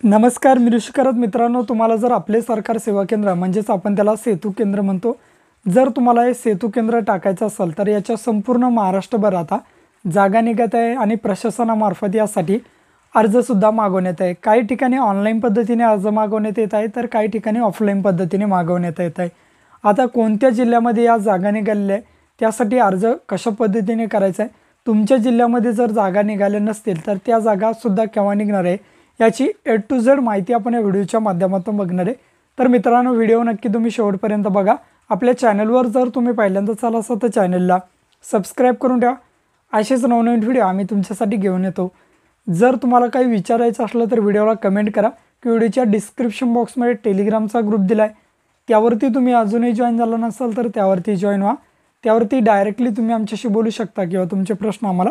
नमस्कार मी ऋषी करत मित्रांनो, तुम्हाला जर आपले सरकार सेवा केंद्र म्हणजेच आपण त्याला सेतू केंद्र म्हणतो, जर तुम्हाला हे सेतू केंद्र टाकायचं असेल तर याच्या संपूर्ण महाराष्ट्रभर आता जागा निघत आहे आणि प्रशासनामार्फत यासाठी अर्जसुद्धा मागवण्यात आहे। काही ठिकाणी ऑनलाईन पद्धतीने अर्ज मागवण्यात येत आहे, तर काही ठिकाणी ऑफलाईन पद्धतीने मागवण्यात येत आहे। आता कोणत्या जिल्ह्यामध्ये या जागा निघालेल्या आहे, त्यासाठी अर्ज कशा पद्धतीने करायचा आहे, तुमच्या जिल्ह्यामध्ये जर जागा निघाल्या नसतील तर त्या जागासुद्धा केव्हा निघणार आहे याची ए टू झेड माहिती आपण या व्हिडिओच्या माध्यमातून बघणार आहे। तर मित्रांनो, व्हिडिओ नक्की तुम्ही शेवटपर्यंत बघा। आपल्या चॅनलवर जर तुम्ही पहिल्यांदाच आला असाल तर चॅनलला सबस्क्राईब करून ठेवा। असेच नवनवीन व्हिडिओ आम्ही तुमच्यासाठी घेऊन येतो। जर तुम्हाला काही विचारायचं असलं तर व्हिडिओला कमेंट करा की व्हिडिओच्या डिस्क्रिप्शन बॉक्समध्ये टेलिग्रामचा ग्रुप दिला आहे, त्यावरती तुम्ही अजूनही जॉईन झाला नसाल तर त्यावरती जॉईन व्हा। त्यावरती डायरेक्टली तुम्ही आमच्याशी बोलू शकता किंवा तुमचे प्रश्न आम्हाला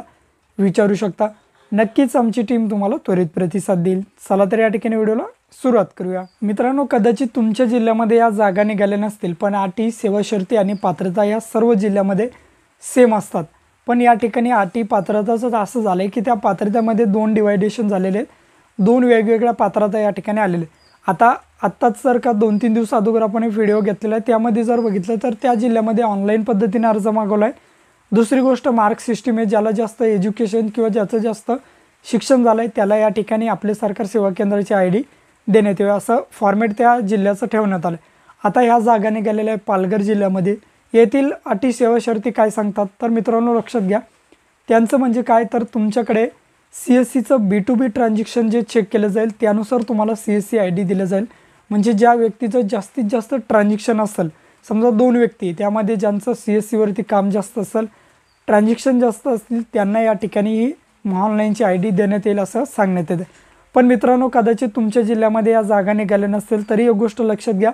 विचारू शकता। नक्कीच आमची टीम तुम्हाला त्वरित प्रतिसाद देईल। चला तर या ठिकाणी व्हिडिओला सुरुवात करूया। मित्रांनो, कदाचित तुमच्या जिल्ह्यामध्ये या जागा निघाल्या नसतील, पण अटी, सेवा शर्ती आणि पात्रता या सर्व जिल्ह्यामध्ये सेम असतात। पण या ठिकाणी अटी पात्रताचं असं झालं आहे की त्या पात्रतेमध्ये दोन डिवायडेशन झालेले आहेत, दोन वेगवेगळ्या पात्रता या ठिकाणी आलेले। आत्ताच जर का 2-3 दिवस अगोदर आपण एक व्हिडिओ घेतलेला आहे, त्यामध्ये जर बघितलं तर त्या जिल्ह्यामध्ये ऑनलाईन पद्धतीने अर्ज मागवला आहे। दुसरी गोष्ट मार्क सिस्टीम आहे, ज्याला जास्त एज्युकेशन किंवा ज्याचं जास्त शिक्षण झालं आहे त्याला या ठिकाणी आपले सरकार सेवा केंद्राची ID देण्यात यावी, असं फॉर्मॅट त्या जिल्ह्याचं ठेवण्यात आलं आहे। आता ह्या जागा निघालेल्या आहे पालघर जिल्ह्यामध्ये। येथील अटी, सेवा शर्ती काय सांगतात तर मित्रांनो लक्षात घ्या, त्यांचं म्हणजे काय तर तुमच्याकडे CSCचं B2B ट्रान्झॅक्शन जे चेक केलं जाईल त्यानुसार तुम्हाला CSC ID दिलं जाईल। म्हणजे ज्या व्यक्तीचं जास्तीत जास्त ट्रान्झॅक्शन असेल, समजा 2 व्यक्ती त्यामध्ये ज्यांचं CSCवरती काम जास्त असेल, ट्रान्झॅक्शन जास्त असतील, त्यांना या ठिकाणी ही ऑनलाईनची ID देण्यात येईल असं सांगण्यात येते। पण मित्रांनो, कदाचित तुमच्या जिल्ह्यामध्ये या जागा निघाल्या नसतील तरी एक गोष्ट लक्षात घ्या,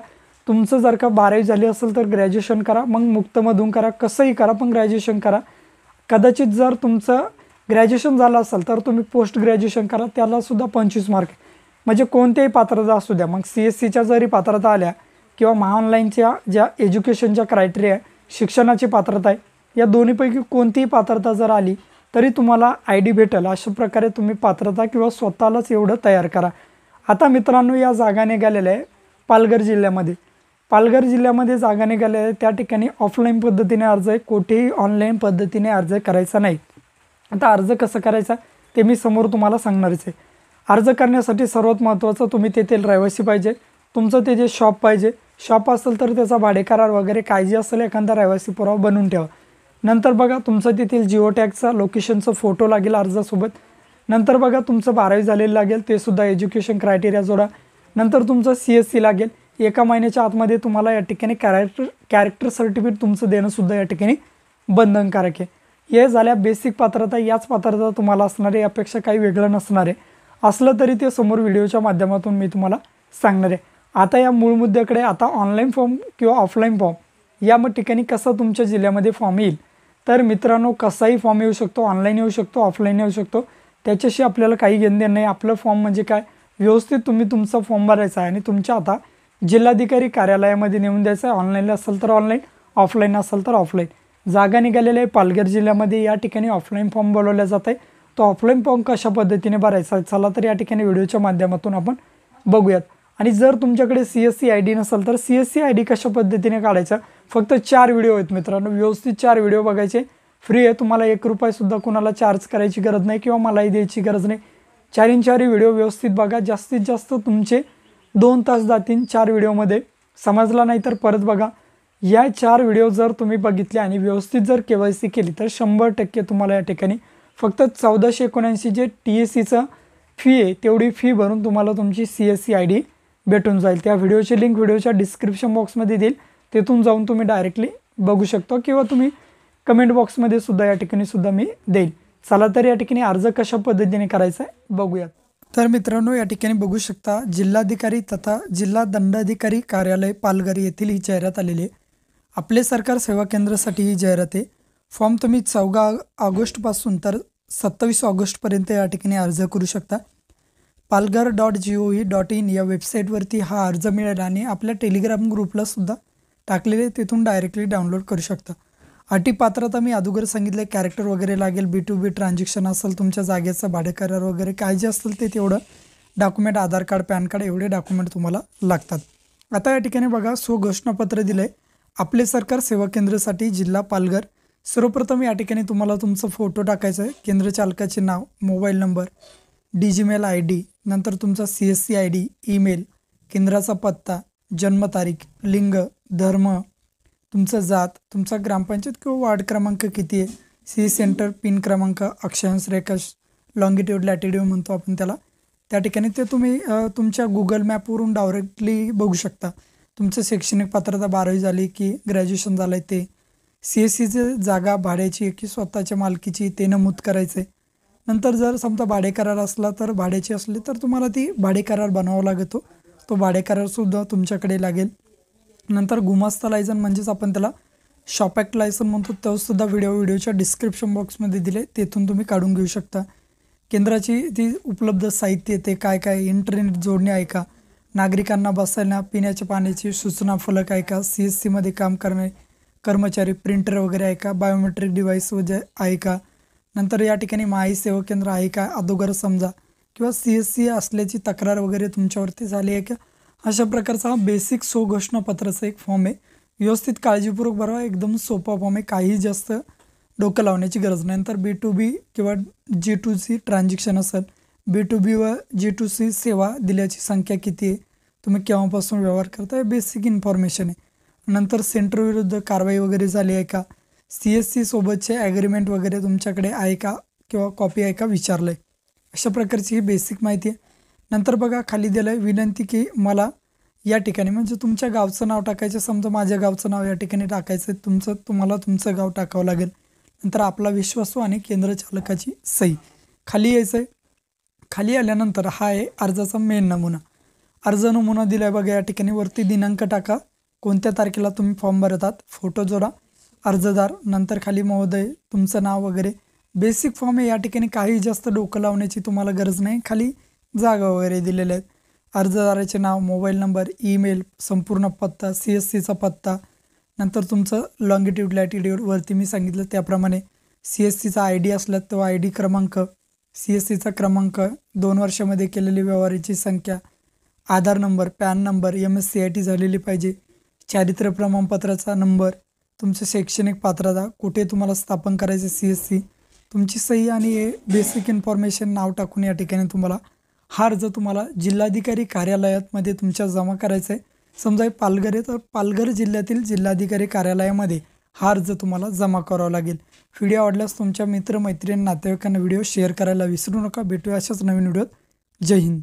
तुमचं जर का 12वी झाली असेल तर ग्रॅज्युएशन करा, मग मुक्तमधून करा, कसंही करा पण ग्रॅज्युएशन करा। कदाचित जर तुमचं ग्रॅज्युएशन झालं असेल तर तुम्ही पोस्ट ग्रॅज्युएशन करा, त्यालासुद्धा 25 मार्क, म्हणजे कोणत्याही पात्रता असू द्या। मग CSCच्या जरी पात्रता आल्या किंवा महाऑनलाईनच्या ज्या एज्युकेशनच्या क्रायटेरिया आहे, शिक्षणाची पात्रता आहे, या दोन्हीपैकी कोणतीही पात्रता जर आली तरी तुम्हाला ID भेटेल। अशा प्रकारे तुम्ही पात्रता किंवा स्वतःलाच एवढं तयार करा। आता मित्रांनो, या जागा निघालेल्या आहे पालघर जिल्ह्यामध्ये। पालघर जिल्ह्यामध्ये जागा निघालेल्या आहे, त्या ठिकाणी ऑफलाईन पद्धतीने अर्ज आहे, कोठेही ऑनलाईन पद्धतीने अर्ज करायचा नाही। आता अर्ज कसं करायचा ते मी समोर तुम्हाला सांगणारच आहे। अर्ज करण्यासाठी सर्वात महत्त्वाचं तुम्ही तेथील रहिवासी पाहिजे, तुमचं ते जे शॉप पाहिजे, शॉप असेल तर त्याचा भाडे करार वगैरे काय जे असेल एखादा रहिवासी पुरावा बनवून ठेवा। नंतर बघा तुमचं तेथील जिओ टॅगचा लोकेशनचं फोटो लागेल अर्जासोबत। नंतर बघा तुमचं 12वी झालेलं लागेल, ते सुद्धा एज्युकेशन क्रायटेरिया जोडा। नंतर तुमचं CSC लागेल, 1 महिन्याच्या आतमध्ये तुम्हाला या ठिकाणी कॅरेक्टर सर्टिफिकेट तुमचं देणंसुद्धा या ठिकाणी बंधनकारक आहे। हे झाल्या बेसिक पात्रता, याच पात्रता तुम्हाला असणार आहे, यापेक्षा काही वेगळं नसणार आहे। असलं तरी ते समोर व्हिडिओच्या माध्यमातून मी तुम्हाला सांगणार आहे। आता या मूळ मुद्द्याकडे, आता ऑनलाईन फॉर्म किंवा ऑफलाईन फॉर्म या ठिकाणी कसा तुमच्या जिल्ह्यामध्ये फॉर्म येईल तर मित्रांनो, कसाही फॉर्म येऊ शकतो, ऑनलाईन येऊ शकतो, ऑफलाईन येऊ शकतो, त्याच्याशी आपल्याला काही घेणं नाही। आपलं फॉर्म म्हणजे काय, व्यवस्थित तुम्ही तुमचा फॉर्म भरायचा आहे आणि तुमच्या आता जिल्हाधिकारी कार्यालयामध्ये नेऊन द्यायचं आहे। ऑनलाईन असेल तर ऑनलाईन, ऑफलाईन असेल तर ऑफलाईन। जागा निघालेल्या आहे पालघर जिल्ह्यामध्ये, या ठिकाणी ऑफलाईन फॉर्म बोलवला जात आहे। तो ऑफलाईन फॉर्म कशा पद्धतीने भरायचा चला तर या ठिकाणी व्हिडिओच्या माध्यमातून आपण बघूयात। आणि जर तुमच्याकडे CSC ID नसेल तर CSC ID कशा पद्धतीने काढायचा, फक्त 4 व्हिडिओ आहेत मित्रांनो, व्यवस्थित 4 व्हिडिओ बघायचे, फ्री आहे, तुम्हाला 1 रुपयासुद्धा कुणाला चार्ज करायची गरज नाही किंवा मलाही द्यायची गरज नाही। 4 व्हिडिओ व्यवस्थित बघा, जास्तीत जास्त तुमचे 2 तास जातील 4 व्हिडिओमध्ये। समजला नाही तर परत बघा। या 4 व्हिडिओ जर तुम्ही बघितले आणि व्यवस्थित जर KYC केली तर 100% तुम्हाला या ठिकाणी फक्त 1479 जे TSCचं फी आहे तेवढी फी भरून तुम्हाला तुमची CSC ID भेटून जाईल। त्या व्हिडिओची लिंक व्हिडिओच्या डिस्क्रिप्शन बॉक्समध्ये देईल, तेथून जाऊन तुम्ही डायरेक्टली बघू शकता किंवा तुम्ही कमेंट बॉक्समध्ये सुद्धा या ठिकाणी सुद्धा मी देईल। चला तर या ठिकाणी अर्ज कशा पद्धतीने करायचा आहे बघूयात। तर मित्रांनो, या ठिकाणी बघू शकता जिल्हाधिकारी तथा जिल्हा दंडाधिकारी कार्यालय पालघर येथील ही जाहिरात आलेली आहे। आपले सरकार सेवा केंद्रासाठी ही जाहिरात आहे। फॉर्म तुम्ही 14 ऑगस्टपासून तर 27 ऑगस्टपर्यंत या ठिकाणी अर्ज करू शकता। palghar.gov.in या वेबसाईटवरती हा अर्ज मिळेल आणि आपल्या टेलिग्राम ग्रुपला सुद्धा टाकलेले, तिथून डायरेक्टली डाउनलोड करू शकता। अटी पात्रता मी अगोदर सांगितले, कॅरेक्टर वगैरे लागेल, B2B ट्रान्झॅक्शन असेल, तुमच्या जागेचं भाडे करार वगैरे काय जे असेल ते तेवढं डॉक्युमेंट आधार कार्ड, पॅन कार्ड एवढे डॉक्युमेंट तुम्हाला लागतात. आता या ठिकाणी बघा घोषणापत्र दिलं आहे आपले सरकार सेवा केंद्रासाठी जिल्हा पालघर. सर्वप्रथम या ठिकाणी तुम्हाला तुमचं फोटो टाकायचं आहे, केंद्र चालकाचे नाव, मोबाईल नंबर, डिजीमेल ID, नंतर तुमचा CSC ID, ईमेल, केंद्राचा पत्ता, जन्मतारीख, लिंग, धर्म, तुमचं जात, तुमचा ग्रामपंचायत किंवा वार्ड क्रमांक किती आहे, सेंटर, पिन क्रमांक, अक्षांश, रेखा, लॉंगिट्यूड, लॅटिट्यूड म्हणतो आपण त्याला. त्या ठिकाणी ते तुम्ही तुमच्या गुगल मॅपवरून डायरेक्टली बघू शकता. तुमचं शैक्षणिक पात्रता 12वी झाली की ग्रॅज्युएशन झालं आहे ते, CSCची जागा भाड्याची की स्वतःच्या मालकीची ते नमूद करायचं आहे. नंतर जर समजा भाडे करार असला तर भाड्याची असली तर तुम्हाला ती भाडे करार बनवावा लागतो, तो भाडे करारसुद्धा तुमच्याकडे लागेल. नंतर गुमास्ता लायसन म्हणजेच आपण त्याला शॉप ॲक्ट लायसन म्हणतो, तोसुद्धा व्हिडिओच्या डिस्क्रिप्शन बॉक्समध्ये दिले, तेथून तुम्ही काढून घेऊ शकता. केंद्राची ती उपलब्ध साहित्य ते काय काय, इंटरनेट जोडणी आहे का, नागरिकांना बसायला पिण्याच्या पाण्याची सूचना फलक आहे का, CSCमध्ये काम करणारे कर्मचारी, प्रिंटर वगैरे आहे का, बायोमेट्रिक डिव्हाइस वगैरे आहे का, नंतर या ठिकाणी माई सेवा केंद्र आहे का अगोदर समजा, किंवा CSC असल्याची तक्रार वगैरे तुमच्यावरती झाली आहे का. अशा प्रकारचा हा बेसिक घोषणापत्राचा एक फॉर्म आहे. व्यवस्थित काळजीपूर्वक भरावा, एकदम सोपा फॉर्म आहे, काही जास्त डोकं लावण्याची गरज नाही. नंतर B2B किंवा G2C ट्रान्झॅक्शन असेल, B2B व G2C सेवा दिल्याची संख्या किती आहे, तुम्ही केव्हापासून व्यवहार करता, हे बेसिक इन्फॉर्मेशन आहे. नंतर सेंटर विरुद्ध कारवाई वगैरे झाली आहे का, CSC सोबतचे ॲग्रीमेंट वगैरे तुमच्याकडे आहे का किंवा कॉपी आहे का विचारलं आहे. अशा प्रकारची ही बेसिक माहिती आहे. नंतर बघा खाली दिलं आहे विनंती की मला या ठिकाणी म्हणजे तुमच्या गावचं नाव टाकायचं, समजा माझ्या गावचं नाव या ठिकाणी टाकायचं आहे, तुम्हाला तुमचं गाव टाकावं लागेल. नंतर आपला विश्वासू आणि केंद्र चालकाची सही. खाली यायचं आहे. खाली आल्यानंतर हा आहे अर्जाचा मेन नमुना. अर्ज नमुना दिला आहे बघा या ठिकाणी, वरती दिनांक टाका, कोणत्या तारखेला तुम्ही फॉर्म भरतात, फोटो जोडा, अर्जदार, नंतर खाली महोदय, तुमचं नाव वगैरे. बेसिक फॉर्म आहे, या ठिकाणी काही जास्त डोकं लावण्याची तुम्हाला गरज नाही. खाली जागा वगैरे दिलेल्या आहेत, अर्जदाराचे नाव, मोबाईल नंबर, ईमेल, संपूर्ण पत्ता, CSCचा पत्ता, नंतर तुमचं लॉंगिट्यूड, लॅटिट्यूड वरती मी सांगितलं त्याप्रमाणे, CSCचा ID असला तो ID क्रमांक, CSCचा क्रमांक, 2 वर्षामध्ये केलेली व्यवहाराची संख्या, आधार नंबर, पॅन नंबर, MSCIT झालेली पाहिजे, चारित्र्य प्रमाणपत्राचा नंबर, तुमचं शैक्षणिक पात्रता, कुठे तुम्हाला स्थापन करायचे CSC, तुमची सही आणि हे बेसिक इन्फॉर्मेशन नाव टाकून या ठिकाणी तुम्हाला हा अर्ज तुम्हाला जिल्हाधिकारी कार्यालयामध्ये तुमच्या जमा करायचा आहे. समजा हे पालघर आहे तर पालघर जिल्ह्यातील जिल्हाधिकारी कार्यालयामध्ये हा अर्ज तुम्हाला जमा करावा लागेल. व्हिडिओ आवडल्यास तुमच्या मित्रमैत्रिणी नातेवाईकांना व्हिडिओ शेअर करायला विसरू नका. भेटूया अशाच नवीन व्हिडिओत. जय हिंद.